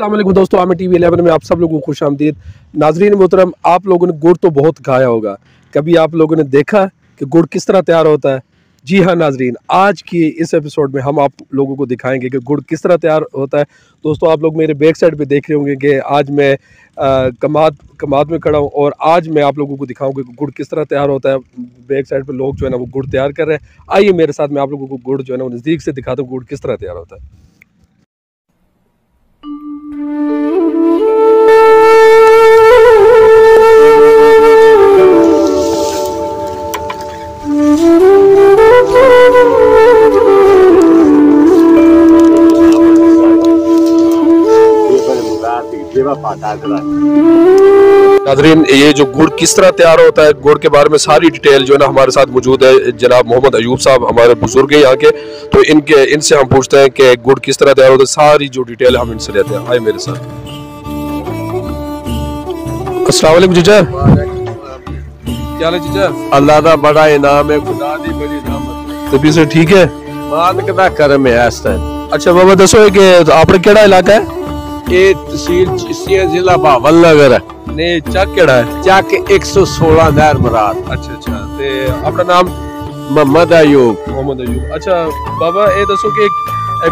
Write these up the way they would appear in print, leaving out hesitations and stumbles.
अस्सलाम वालेकुम दोस्तों, आमिर टीवी 11 में आप सब लोगों को खुश आमदीद। नाजरीन मोहतरम, आप लोगों ने गुड़ तो बहुत खाया होगा, कभी आप लोगों ने देखा कि गुड़ किस तरह तैयार होता है? जी हाँ नाजरीन, आज की इस एपिसोड में हम आप लोगों को दिखाएंगे कि गुड़ किस तरह तैयार होता है। दोस्तों, आप लोग मेरे बैक साइड पे देख रहे होंगे कि आज मैं कमाद में खड़ा हूँ और आज मैं आप लोगों को दिखाऊंगा कि गुड़ किस तरह तैयार होता है। बैक साइड पे लोग जो है ना वो गुड़ तैयार कर रहे हैं। आइए मेरे साथ, मैं आप लोगों को गुड़ जो है ना वो नज़दीक से दिखाता हूँ गुड़ किस तरह तैयार होता है। नाज़रीन, ये जो गुड़ किस तरह तैयार होता है, गुड़ के बारे में सारी डिटेल जो है ना हमारे साथ मौजूद है जनाब मोहम्मद अयूब साहब, हमारे बुजुर्ग हैं यहाँ के। तो इनसे हम पूछते हैं कि गुड़ किस तरह तैयार होता है, सारी जो डिटेल हम इनसे लेते हैं। आए मेरे साथ। अस्सलाम वालेकुम जीजा, क्या हाल है जीजा? अल्लाह दा बड़ा इनाम है, खुदा दी बड़ी रहमत। तबीयत से ठीक है? मालिक दा करम है इस टाइम। अच्छा बाबा, दसो कि आपने केड़ा इलाका है? ये तहसील चिश्तिया, जिला भावल नगर है। ने चक केड़ा है? चक 116 नहर मुराद। अच्छा अच्छा, ते अपना नाम? मोहम्मद अयूब। मोहम्मद अयूब। अच्छा बाबा, ये दसो कि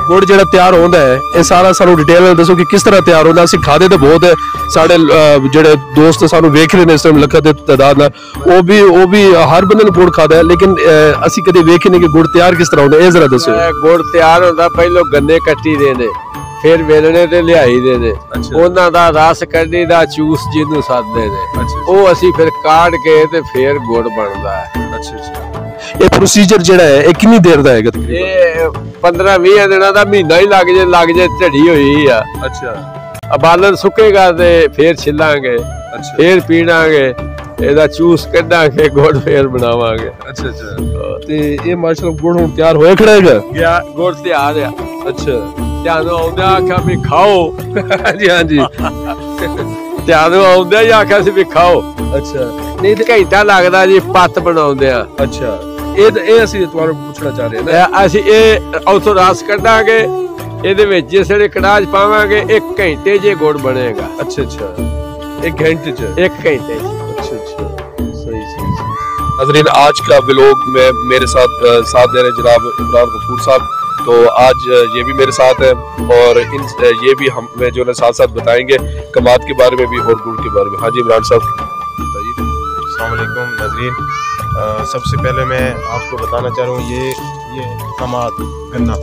गुड़ जेड़ा तैयार होंदा है, ये सारा सानू डिटेल में दसो कि किस तरह तैयार होंदा। असीं खादे तो बहुत है, साडे जेड़े दोस्त सानू वेख रहे ने इस टाइम लखा दे तादाद नाल, वो भी हर बंदे ने गुड़ खादा है, लेकिन असीं कदे वेखे नहीं कि गुड़ तैयार किस तरह होंदा। ये जरा दसो। गुड़ तैयार होंदा, पहलो गन्ने कट्टी देने, फिर वेलणे ते लियाई देने, उन्हां दा रस कड्ढी दा चूस जिन्नू सददे ने, वो असीं फिर काट के ते फिर गुड़ बनदा है। अच्छा अच्छा, ये प्रोसीजर जेड़ा है ये कितनी देर दा है? ये 15-20 दिनां दा, महीना ही लग जे झड़ी होई आ। अच्छा, अबालन सुकेगा ते फिर छिलांगे। अच्छा, फिर पीणांगे, एदा चूस कड्डांगे, गुड़ फिर बनावांगे। अच्छा अच्छा, ते ये माशाल्लाह गुड़ हुण तैयार होया खड़ा है? गुड़ तैयार है। अच्छा, त्यानू आउंदे आख्या भी खाओ। जी हाँ जी, त्यानू आउंदे ही आख्या सी भी खाओ। अच्छा, नहीं तो घंटा लगदा जी पत्त बनाउंदे आ। अच्छा, ये ਅਸੀਂ ਤੁਹਾਨੂੰ ਪੁੱਛਣਾ ਚਾਹ ਰਹੇ ਹਾਂ। ਅਸੀਂ ਇਹ ਉਥੋਂ ਰਸ ਕੱਢਾਂਗੇ, ਇਹਦੇ ਵਿੱਚ ਜਿਹੜੇ ਕੜਾਹ ਪਾਵਾਂਗੇ, 1 घंटे जे गुड़ बनेगा। अच्छा अच्छा, 1 घंटे च? 1 घंटे। अच्छा अच्छा, सही सही। नाज़रीन, आज का व्लॉग में मेरे साथ दे रहे जनाब इमरान गफूर साहब। तो आज ये भी मेरे साथ है और ये भी हमें जो है साथ साथ बताएंगे कमाद के बारे में भी और गुड़ के बारे में। हाँ जी इमरान साहब बताइए। अस्सलाम वालेकुम नाज़रीन, सबसे पहले मैं आपको बताना चाह रहा हूँ, ये कमाद गन्ना,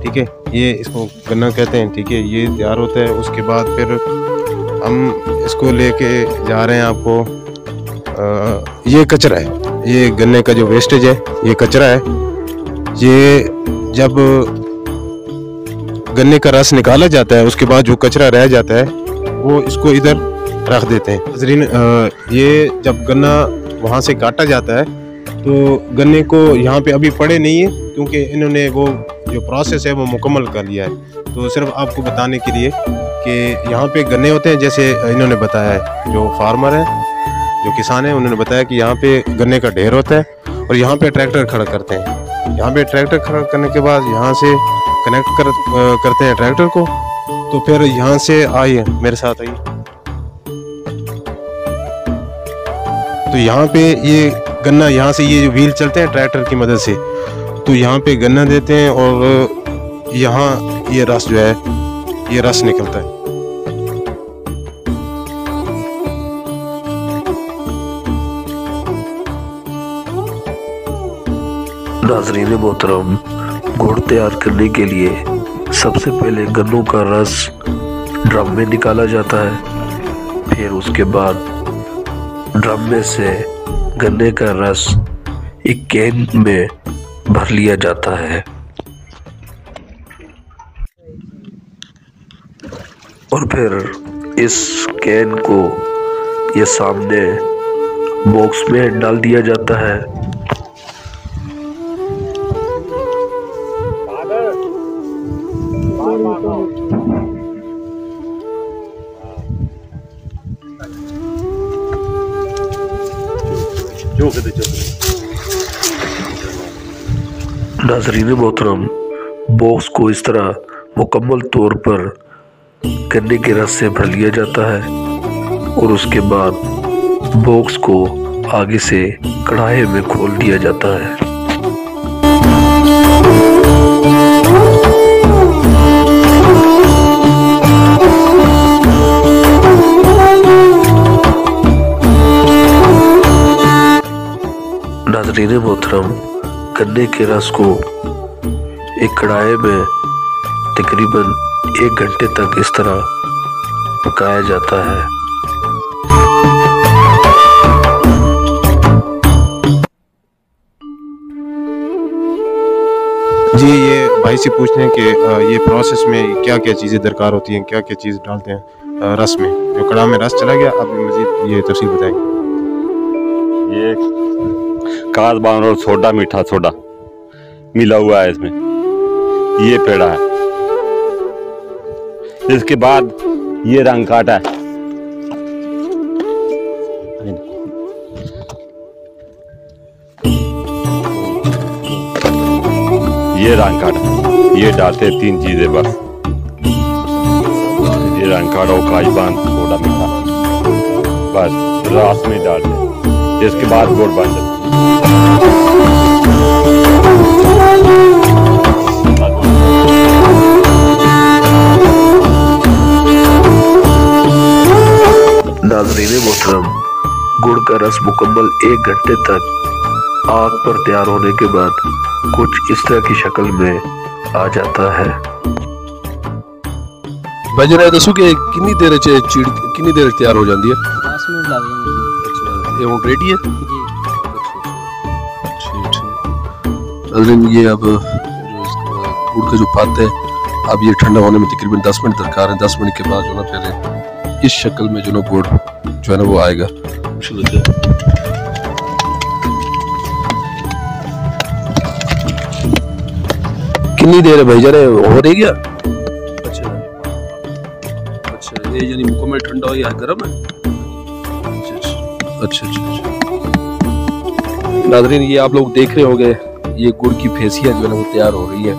ठीक है, ये इसको गन्ना कहते हैं, ठीक है। ये तैयार होता है, उसके बाद फिर हम इसको लेके जा रहे हैं आपको। ये कचरा है, ये गन्ने का जो वेस्टेज है, ये कचरा है। ये जब गन्ने का रस निकाला जाता है, उसके बाद जो कचरा रह जाता है वो इसको इधर रख देते हैं। नाज़रीन, ये जब गन्ना वहाँ से काटा जाता है तो गन्ने को यहाँ पे अभी पड़े नहीं है, क्योंकि इन्होंने वो जो प्रोसेस है वो मुकम्मल कर लिया है। तो सिर्फ आपको बताने के लिए कि यहाँ पे गन्ने होते हैं, जैसे इन्होंने बताया है, जो फार्मर है, जो किसान है, उन्होंने बताया कि यहाँ पे गन्ने का ढेर होता है और यहाँ पे ट्रैक्टर खड़ा करते हैं। यहाँ पे ट्रैक्टर खड़ा करने के बाद यहाँ से कनेक्ट करते हैं ट्रैक्टर को। तो फिर यहाँ से आइए मेरे साथ आइए, तो यहाँ पे ये गन्ना, यहाँ से ये जो व्हील चलते हैं ट्रैक्टर की मदद से, तो यहाँ पे गन्ना देते हैं और यहाँ ये रस जो है, ये रस निकलता है। नाज़रीन मोहतरम, गुड़ तैयार करने के लिए सबसे पहले गन्नों का रस ड्रम में निकाला जाता है। फिर उसके बाद ड्रम में से गन्ने का रस एक कैन में भर लिया जाता है और फिर इस कैन को ये सामने बॉक्स में डाल दिया जाता है। नाज़रीन मोहतरम, बॉक्स को इस तरह मुकम्मल तौर पर गन्ने के रस से भर लिया जाता है और उसके बाद बॉक्स को आगे से कढ़ाई में खोल दिया जाता है। नाज़रीन मोहतरम, गन्ने के रस को एक कढ़ाई में तकरीबन 1 घंटे तक इस तरह पकाया जाता है। जी, ये भाई से पूछते हैं कि ये प्रोसेस में क्या क्या चीज़ें दरकार होती हैं, क्या क्या चीज़ डालते हैं रस में। जो कढ़ा में रस चला गया, अब मज़ीद ये तफसील बताएंगे। ये काजबान और सोडा, मीठा सोडा मिला हुआ है इसमें, ये पेड़ा है। इसके बाद ये रंग काटा है, ये रंग काटा, ये डालते 3 चीजें बस। ये रंग काटा, काजबान, सोडा, मीठा, बस रास में डालते। इसके बाद गुड़ बन जाता। नाज़रीन मोहतरम, गुड़ का रस मुकम्मल 1 घंटे तक आग पर तैयार होने के बाद कुछ इस तरह की शक्ल में आ जाता है। भाई जरा दसो कि कितनी देर कितनी देर तैयार हो जाती है? 10 मिनट लग जाएंगे। अच्छा, ये रेडी है जी। ठीक। ये अब जो इसका गुड़ का जो पात है, अब ये ठंडा होने में तकरीबन 10 मिनट दरकार है। 10 मिनट के बाद जो ना फिर इस शक्ल में जो ना गुड़ जो है ना वो आएगा। कितनी देर है भाई जरा हो रही क्या? अच्छा अच्छा, ये यानी मुकम्मल ठंडा हो या गर्म है? अच्छा अच्छा अच्छा। नाज़रीन, ये आप लोग देख रहे होंगे, ये गुड़ की फेसियाँ जो है ना वो तैयार हो रही है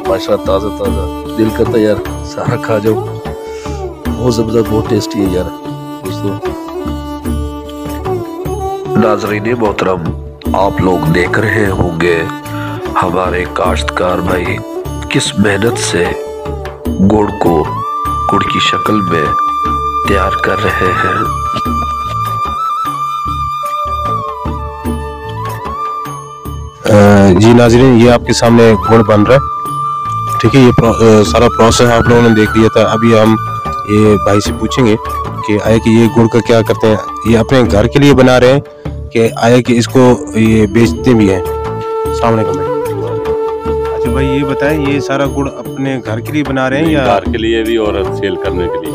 माशाल्लाह, ताज़ा ताज़ा। दिल करता है यार सारा खा जाओ, बहुत ज़बरदस्त, बहुत टेस्टी है यार दोस्तों। नाज़रीन मोहतरम, आप लोग देख रहे होंगे हमारे काश्तकार भाई किस मेहनत से गुड़ को गुड़ की शक्ल में तैयार कर रहे हैं। जी नाज़रीन, ये आपके सामने गुड़ बन रहा है। ठीक है, ये सारा प्रोसेस आप लोगों ने देख लिया था। अभी हम ये भाई से पूछेंगे कि आए कि ये गुड़ का क्या करते हैं, ये अपने घर के लिए बना रहे हैं कि आए कि इसको ये बेचते भी हैं। अस्सलाम वालेकुम भाई। अच्छा भाई, ये बताएं, ये सारा गुड़ अपने घर के लिए बना रहे हैं या घर के लिए भी और सेल करने के लिए?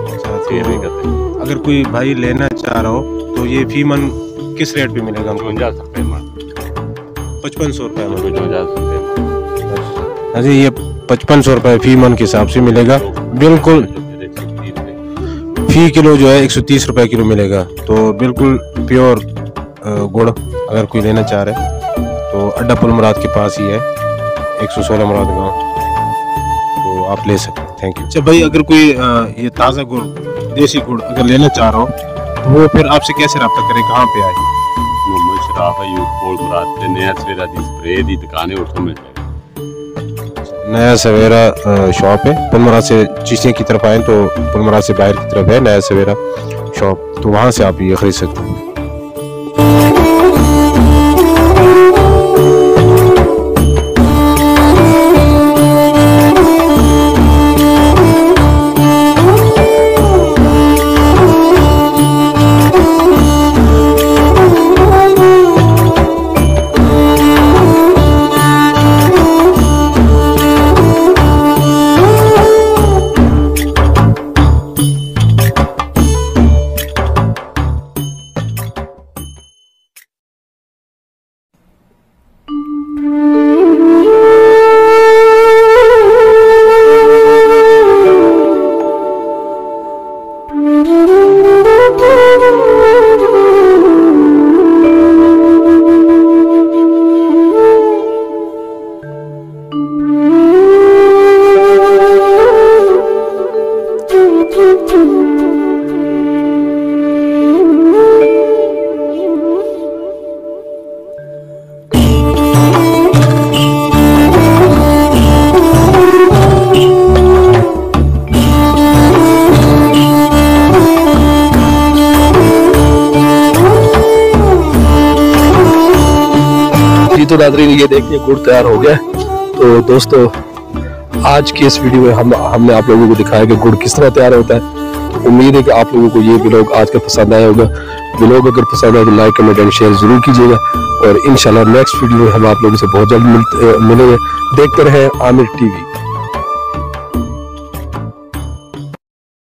अच्छा, सेल भी करते हैं। अगर कोई भाई लेना चाह रहा हो तो ये फी मन किस रेट पे मिलेगा हमको? 55 रुपये में। 5500 रुपये में। 55 रुपये। अच्छा, ये 5500 रुपये फी मन के हिसाब से मिलेगा। बिल्कुल फी किलो जो है 130 रुपये किलो मिलेगा। तो बिल्कुल प्योर गुड़ अगर कोई लेना चाह रहा है तो अड्डा पुल मुराद के पास ही है, 116 मुराद गाँव, तो आप ले सकते हैं। Thank you. अच्छा भाई, अगर कोई ये ताज़ा गुड़, देसी गुड़ अगर लेना चाह रहा हो तो वो फिर आपसे कैसे रब्ता करे, कहाँ पे आए? मोहम्मद शराफ है, पोल मुराद से नया सवेरा दी स्प्रे दी दुकान है, उठो मिल जाएगा। नया सवेरा शॉप है, पुल मुराद से चीसियाँ की तरफ आए तो पुल मुराद से बाहर की तरफ है नया सवेरा शॉप, तो वहाँ से आप ये खरीद सकते हैं। तो नाज़रीन ये देखिए गुड़ तैयार हो गया। तो दोस्तों आज की इस वीडियो में हमने आप लोगों को दिखाया कि गुड़ किस तरह तैयार होता है। उम्मीद है कि आप लोगों को ये व्लॉग आज का पसंद आया होगा। व्लॉग अगर पसंद आए तो लाइक कमेंट एंड शेयर जरूर कीजिएगा और इंशाल्लाह नेक्स्ट वीडियो में हम आप लोगों से बहुत जल्द मिलेंगे। देखते रहें आमिर टीवी।